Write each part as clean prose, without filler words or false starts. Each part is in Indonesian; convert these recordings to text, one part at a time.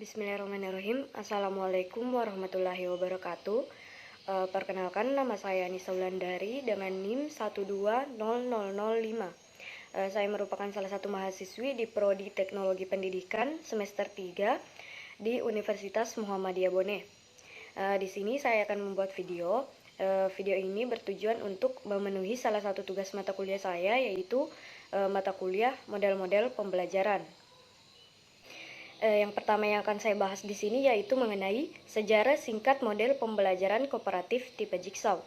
Bismillahirrahmanirrahim. Assalamualaikum warahmatullahi wabarakatuh. Perkenalkan, nama saya Anissa Wulandari dengan NIM 1200005. Saya merupakan salah satu mahasiswi di Prodi Teknologi Pendidikan semester 3 di Universitas Muhammadiyah Bone. Di sini saya akan membuat video. Video ini bertujuan untuk memenuhi salah satu tugas mata kuliah saya, yaitu mata kuliah model-model pembelajaran. Yang pertama yang akan saya bahas di sini yaitu mengenai sejarah singkat model pembelajaran kooperatif tipe Jigsaw.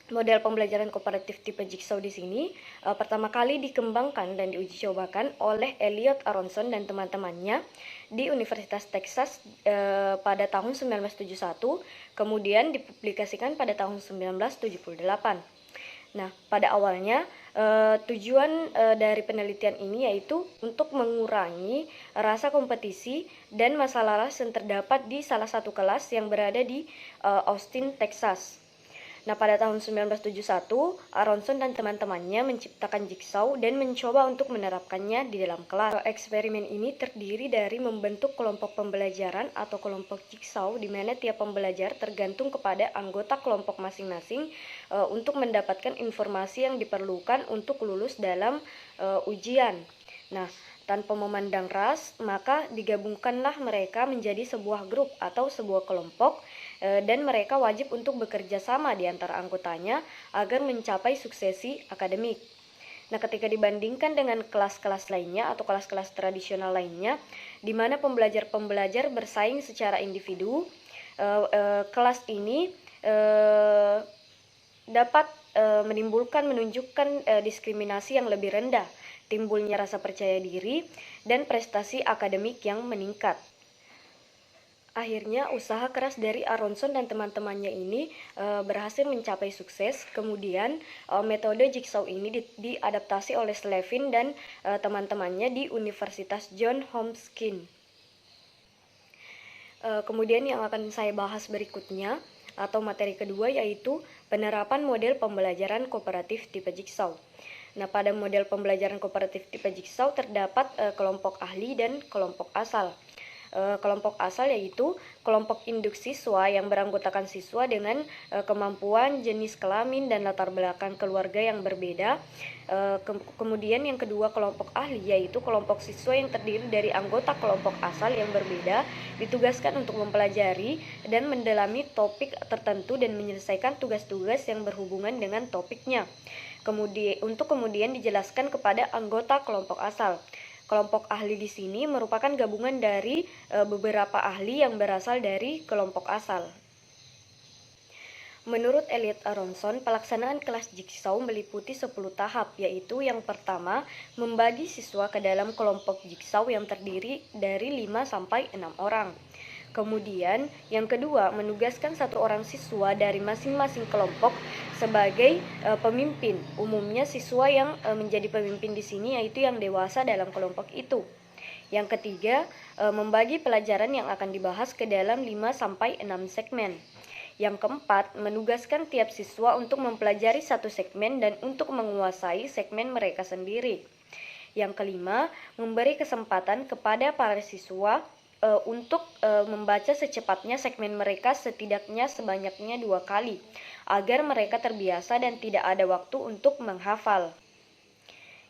Model pembelajaran kooperatif tipe Jigsaw di sini pertama kali dikembangkan dan diuji cobakan oleh Elliot Aronson dan teman-temannya di Universitas Texas pada tahun 1971, kemudian dipublikasikan pada tahun 1978. Nah, pada awalnya tujuan dari penelitian ini yaitu untuk mengurangi rasa kompetisi dan masalah ras yang terdapat di salah satu kelas yang berada di Austin, Texas. Nah, pada tahun 1971, Aronson dan teman-temannya menciptakan Jigsaw dan mencoba untuk menerapkannya di dalam kelas. Eksperimen ini terdiri dari membentuk kelompok pembelajaran atau kelompok Jigsaw, di mana tiap pembelajar tergantung kepada anggota kelompok masing-masing untuk mendapatkan informasi yang diperlukan untuk lulus dalam ujian. Nah, tanpa memandang ras, maka digabungkanlah mereka menjadi sebuah grup atau sebuah kelompok, dan mereka wajib untuk bekerja sama di antara anggotanya agar mencapai suksesi akademik. Nah, ketika dibandingkan dengan kelas-kelas lainnya atau kelas-kelas tradisional lainnya, di mana pembelajar-pembelajar bersaing secara individu, kelas ini dapat menunjukkan diskriminasi yang lebih rendah, timbulnya rasa percaya diri, dan prestasi akademik yang meningkat. Akhirnya usaha keras dari Aronson dan teman-temannya ini berhasil mencapai sukses. Kemudian metode Jigsaw ini diadaptasi oleh Slevin dan teman-temannya di Universitas Johns Hopkins. Kemudian yang akan saya bahas berikutnya atau materi kedua yaitu penerapan model pembelajaran kooperatif tipe Jigsaw. Nah, pada model pembelajaran kooperatif tipe Jigsaw terdapat kelompok ahli dan kelompok asal. Kelompok asal yaitu kelompok induk siswa yang beranggotakan siswa dengan kemampuan, jenis kelamin, dan latar belakang keluarga yang berbeda. Kemudian yang kedua, kelompok ahli yaitu kelompok siswa yang terdiri dari anggota kelompok asal yang berbeda, ditugaskan untuk mempelajari dan mendalami topik tertentu dan menyelesaikan tugas-tugas yang berhubungan dengan topiknya. Kemudian dijelaskan kepada anggota kelompok asal. Kelompok ahli di sini merupakan gabungan dari beberapa ahli yang berasal dari kelompok asal. Menurut Elliot Aronson, pelaksanaan kelas Jigsaw meliputi 10 tahap, yaitu yang pertama, membagi siswa ke dalam kelompok Jigsaw yang terdiri dari 5-6 orang. Kemudian, yang kedua, menugaskan satu orang siswa dari masing-masing kelompok sebagai pemimpin. Umumnya siswa yang menjadi pemimpin di sini yaitu yang dewasa dalam kelompok itu. Yang ketiga, membagi pelajaran yang akan dibahas ke dalam 5-6 segmen. Yang keempat, menugaskan tiap siswa untuk mempelajari satu segmen dan untuk menguasai segmen mereka sendiri. Yang kelima, memberi kesempatan kepada para siswa untuk membaca secepatnya segmen mereka setidaknya sebanyaknya 2 kali, agar mereka terbiasa dan tidak ada waktu untuk menghafal.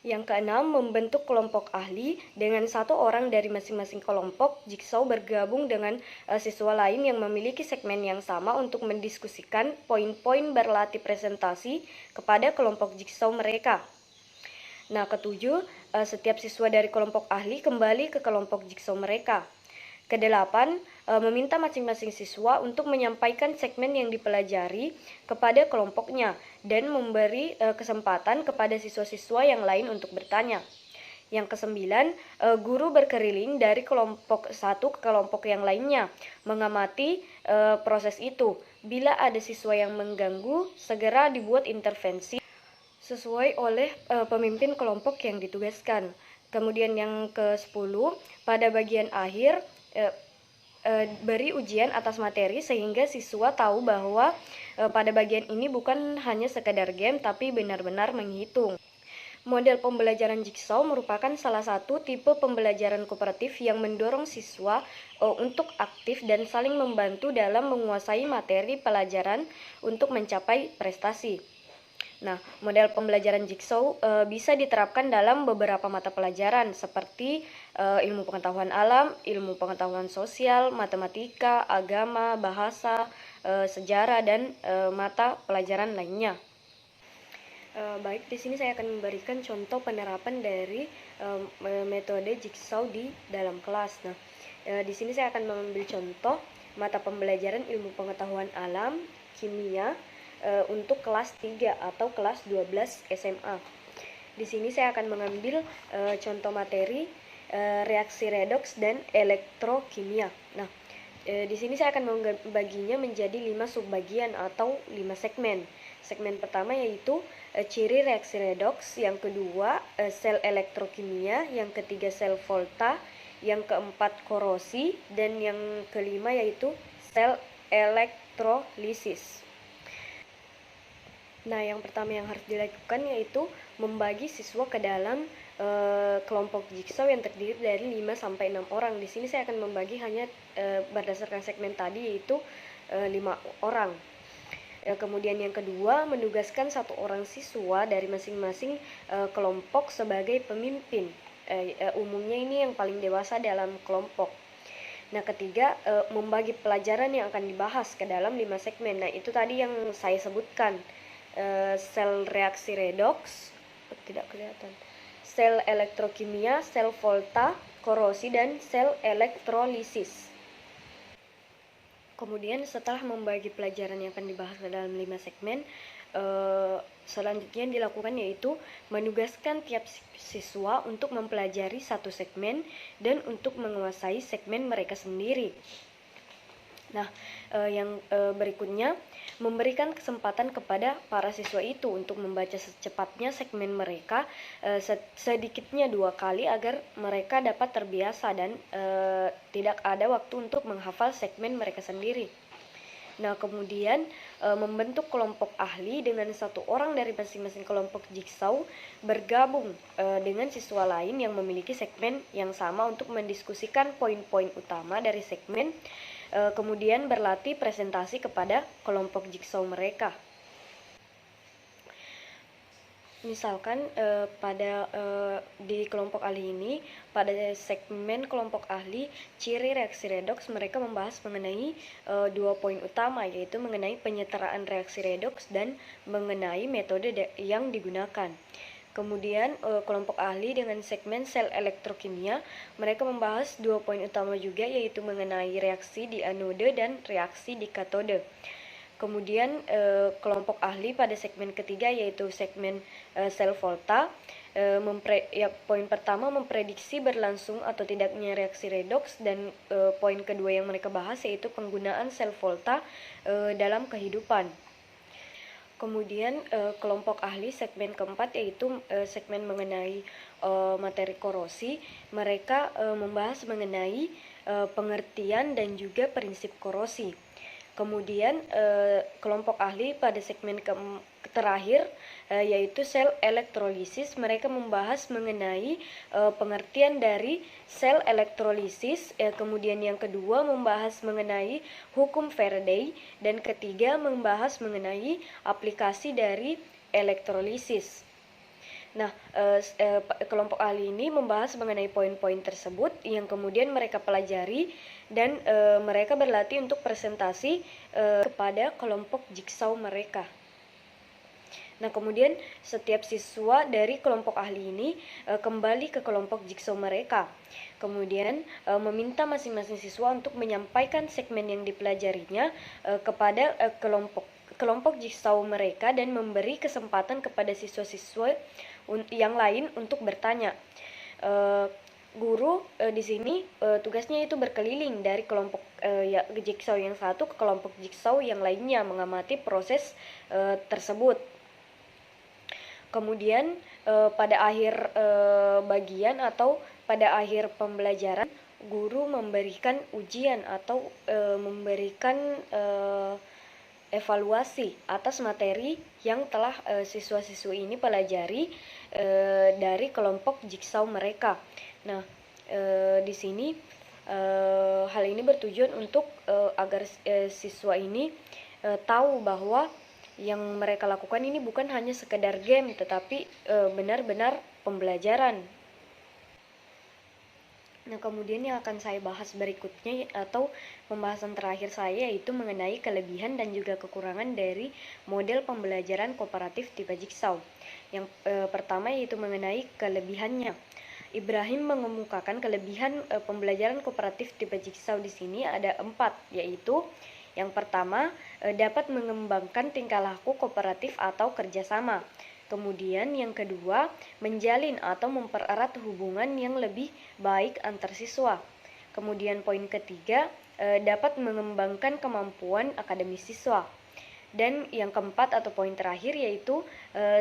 Yang keenam, membentuk kelompok ahli dengan satu orang dari masing-masing kelompok Jigsaw bergabung dengan siswa lain yang memiliki segmen yang sama untuk mendiskusikan poin-poin berlatih presentasi kepada kelompok Jigsaw mereka. Nah, ketujuh, setiap siswa dari kelompok ahli kembali ke kelompok Jigsaw mereka. Kedelapan, meminta masing-masing siswa untuk menyampaikan segmen yang dipelajari kepada kelompoknya dan memberi kesempatan kepada siswa-siswa yang lain untuk bertanya. Yang kesembilan, guru berkeliling dari kelompok satu ke kelompok yang lainnya, mengamati proses itu. Bila ada siswa yang mengganggu, segera dibuat intervensi sesuai oleh pemimpin kelompok yang ditugaskan. Kemudian yang ke-10, pada bagian akhir, beri ujian atas materi sehingga siswa tahu bahwa pada bagian ini bukan hanya sekedar game tapi benar-benar menghitung. Model pembelajaran jigsaw merupakan salah satu tipe pembelajaran kooperatif yang mendorong siswa untuk aktif dan saling membantu dalam menguasai materi pelajaran untuk mencapai prestasi. Nah, model pembelajaran jigsaw bisa diterapkan dalam beberapa mata pelajaran seperti ilmu pengetahuan alam, ilmu pengetahuan sosial, matematika, agama, bahasa, sejarah, dan mata pelajaran lainnya. Baik, di sini saya akan memberikan contoh penerapan dari metode jigsaw di dalam kelas. Nah, di sini saya akan mengambil contoh mata pembelajaran ilmu pengetahuan alam, kimia, untuk kelas 3 atau kelas 12 SMA. Di sini saya akan mengambil contoh materi reaksi redoks dan elektrokimia. Nah, di sini saya akan membaginya menjadi 5 subbagian atau 5 segmen. Segmen pertama yaitu ciri reaksi redoks, yang kedua sel elektrokimia, yang ketiga sel volta, yang keempat korosi, dan yang kelima yaitu sel elektrolisis. Nah, yang pertama yang harus dilakukan yaitu membagi siswa ke dalam kelompok jigsaw yang terdiri dari 5-6 orang. Di sini saya akan membagi hanya berdasarkan segmen tadi, yaitu 5 orang. Kemudian yang kedua, menugaskan 1 orang siswa dari masing-masing kelompok sebagai pemimpin. Umumnya ini yang paling dewasa dalam kelompok. Nah, ketiga, membagi pelajaran yang akan dibahas ke dalam 5 segmen. Nah, itu tadi yang saya sebutkan. Sel reaksi redoks, tidak kelihatan, sel elektrokimia, sel volta, korosi, dan sel elektrolisis. Kemudian setelah membagi pelajaran yang akan dibahas ke dalam 5 segmen, selanjutnya yang dilakukan yaitu menugaskan tiap siswa untuk mempelajari 1 segmen dan untuk menguasai segmen mereka sendiri. Nah, yang berikutnya, memberikan kesempatan kepada para siswa itu untuk membaca secepatnya segmen mereka sedikitnya 2 kali agar mereka dapat terbiasa dan tidak ada waktu untuk menghafal segmen mereka sendiri. Nah, kemudian membentuk kelompok ahli dengan 1 orang dari masing-masing kelompok jigsaw bergabung dengan siswa lain yang memiliki segmen yang sama untuk mendiskusikan poin-poin utama dari segmen, kemudian berlatih presentasi kepada kelompok jigsaw mereka. Misalkan di kelompok ahli ini, pada segmen kelompok ahli ciri reaksi redoks, mereka membahas mengenai 2 poin utama, yaitu mengenai penyetaraan reaksi redoks dan mengenai metode yang digunakan. Kemudian kelompok ahli dengan segmen sel elektrokimia, mereka membahas 2 poin utama juga, yaitu mengenai reaksi di anode dan reaksi di katode. Kemudian kelompok ahli pada segmen ketiga yaitu segmen sel volta, poin pertama memprediksi berlangsung atau tidaknya reaksi redoks, dan poin kedua yang mereka bahas yaitu penggunaan sel volta dalam kehidupan. Kemudian kelompok ahli segmen keempat yaitu segmen mengenai materi korosi, mereka membahas mengenai pengertian dan juga prinsip korosi. Kemudian kelompok ahli pada segmen terakhir yaitu sel elektrolisis, mereka membahas mengenai pengertian dari sel elektrolisis, kemudian yang kedua membahas mengenai hukum Faraday, dan ketiga membahas mengenai aplikasi dari elektrolisis. Nah, kelompok ahli ini membahas mengenai poin-poin tersebut yang kemudian mereka pelajari dan mereka berlatih untuk presentasi kepada kelompok jigsaw mereka. Nah, kemudian setiap siswa dari kelompok ahli ini kembali ke kelompok jigsaw mereka. Kemudian meminta masing-masing siswa untuk menyampaikan segmen yang dipelajarinya kepada kelompok jigsaw mereka dan memberi kesempatan kepada siswa-siswa yang lain untuk bertanya. Guru di sini tugasnya itu berkeliling dari kelompok jigsaw yang satu ke kelompok jigsaw yang lainnya, mengamati proses tersebut. Kemudian pada akhir bagian atau pada akhir pembelajaran, guru memberikan ujian atau memberikan evaluasi atas materi yang telah siswa-siswi ini pelajari dari kelompok jigsaw mereka. Nah, di sini hal ini bertujuan untuk agar siswa ini tahu bahwa yang mereka lakukan ini bukan hanya sekedar game, tetapi benar-benar pembelajaran. Nah, kemudian yang akan saya bahas berikutnya atau pembahasan terakhir saya yaitu mengenai kelebihan dan juga kekurangan dari model pembelajaran kooperatif tipe jigsaw. Yang pertama yaitu mengenai kelebihannya. Ibrahim mengemukakan kelebihan pembelajaran kooperatif tipe jigsaw di sini ada 4, yaitu yang pertama dapat mengembangkan tingkah laku kooperatif atau kerjasama. Kemudian yang kedua, menjalin atau mempererat hubungan yang lebih baik antar siswa. Kemudian poin ketiga, dapat mengembangkan kemampuan akademis siswa. Dan yang keempat atau poin terakhir yaitu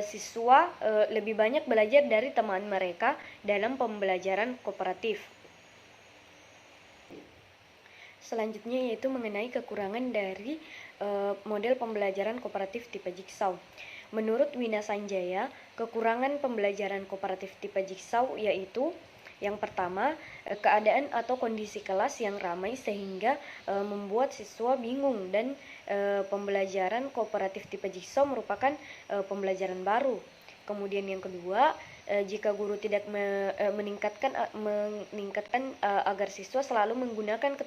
siswa lebih banyak belajar dari teman mereka dalam pembelajaran kooperatif. Selanjutnya yaitu mengenai kekurangan dari model pembelajaran kooperatif tipe jigsaw. Menurut Wina Sanjaya, kekurangan pembelajaran kooperatif tipe jigsaw yaitu yang pertama, keadaan atau kondisi kelas yang ramai sehingga membuat siswa bingung dan pembelajaran kooperatif tipe jigsaw merupakan pembelajaran baru. Kemudian yang kedua, jika guru tidak meningkatkan agar siswa selalu menggunakan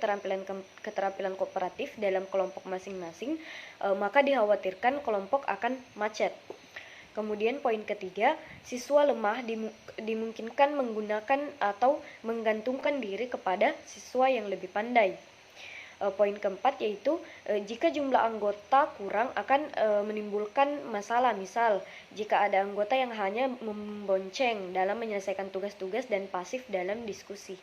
keterampilan kooperatif dalam kelompok masing-masing, maka dikhawatirkan kelompok akan macet. Kemudian poin ketiga, siswa lemah dimungkinkan menggunakan atau menggantungkan diri kepada siswa yang lebih pandai. Poin keempat yaitu jika jumlah anggota kurang akan menimbulkan masalah. Misal, jika ada anggota yang hanya membonceng dalam menyelesaikan tugas-tugas dan pasif dalam diskusi.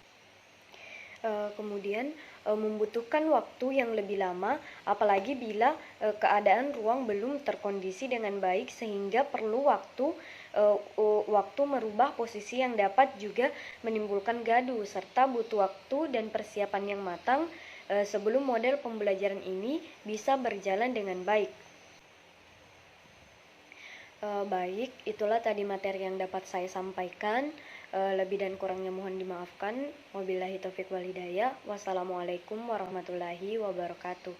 Kemudian membutuhkan waktu yang lebih lama, apalagi bila keadaan ruang belum terkondisi dengan baik sehingga perlu waktu merubah posisi yang dapat juga menimbulkan gaduh, serta butuh waktu dan persiapan yang matang sebelum model pembelajaran ini bisa berjalan dengan baik. Baik, itulah tadi materi yang dapat saya sampaikan. Lebih dan kurangnya mohon dimaafkan. Wabillahi taufiq wal hidayah. Wassalamualaikum warahmatullahi wabarakatuh.